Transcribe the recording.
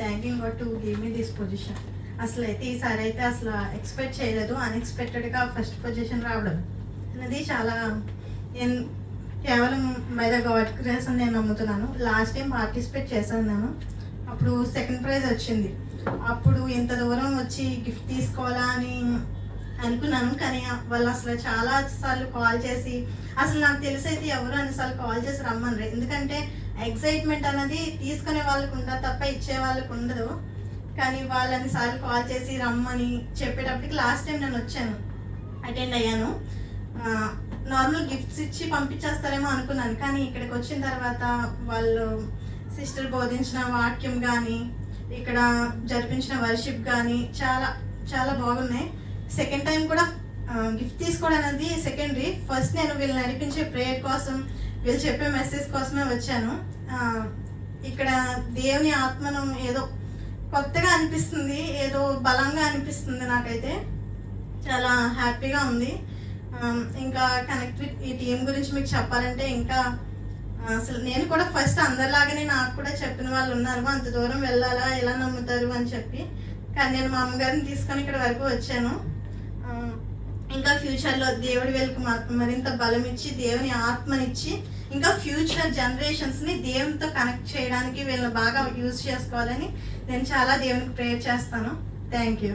Thanking God to give me this position. అసలు అయితే ఈసారి అయితే అసలు ఎక్స్పెక్ట్ చేయలేదు. అన్ఎక్స్పెక్టెడ్గా ఫస్ట్ పొజిషన్ రావడం అనేది చాలా కేవలం బై ద గాడ్ గ్రేస్ అని నేను నమ్ముతున్నాను. లాస్ట్ టైం పార్టిసిపేట్ చేశాను నేను, అప్పుడు సెకండ్ ప్రైజ్ వచ్చింది. అప్పుడు ఇంత దూరం వచ్చి గిఫ్ట్ తీసుకోవాలా అని అనుకున్నాను, కానీ వాళ్ళు అసలు చాలా సార్లు కాల్ చేసి, అసలు నాకు తెలిసి అయితే ఎవరు అన్నిసార్లు కాల్ చేసి రమ్మనరు. ఎందుకంటే ఎక్సైట్మెంట్ అనేది తీసుకునే వాళ్ళకు ఉండదు తప్ప ఇచ్చే వాళ్ళకు ఉండదు. కానీ వాళ్ళు అన్నిసార్లు కాల్ చేసి రమ్మని చెప్పేటప్పటికి లాస్ట్ టైం నేను వచ్చాను, అటెండ్ అయ్యాను. నార్మల్ గిఫ్ట్స్ ఇచ్చి పంపించేస్తారేమో అనుకున్నాను, కానీ ఇక్కడికి వచ్చిన తర్వాత వాళ్ళు సిస్టర్ బోధించిన వాక్యం కానీ, ఇక్కడ జరిపించిన వర్షిప్ కానీ చాలా చాలా బాగున్నాయి. సెకండ్ టైం కూడా గిఫ్ట్ తీసుకోవడం అనేది సెకండరీ. ఫస్ట్ నేను వీళ్ళు నడిపించే ప్రేయర్ కోసం, వీళ్ళు చెప్పే మెసేజ్ కోసమే వచ్చాను. ఇక్కడ దేవుని ఆత్మను ఏదో కొత్తగా అనిపిస్తుంది, ఏదో బలంగా అనిపిస్తుంది. నాకైతే చాలా హ్యాపీగా ఉంది. ఇంకా కనెక్ట్ ఈ టీం గురించి మీకు చెప్పాలంటే ఇంకా అసలు నేను కూడా ఫస్ట్ అందరిలాగానే నాకు కూడా చెప్పిన వాళ్ళు ఉన్నారు, అంత దూరం వెళ్ళాలా, ఎలా నమ్ముతారు అని చెప్పి. కానీ నేను మా అమ్మగారిని తీసుకొని ఇక్కడ వరకు వచ్చాను. ఇంకా ఫ్యూచర్లో దేవుడి వీళ్ళకి మరింత బలం ఇచ్చి, దేవుని ఆత్మనిచ్చి, ఇంకా ఫ్యూచర్ జనరేషన్స్ని దేవునితో కనెక్ట్ చేయడానికి వీళ్ళని బాగా యూజ్ చేసుకోవాలని నేను చాలా దేవునికి ప్రేయర్ చేస్తాను. Thank you.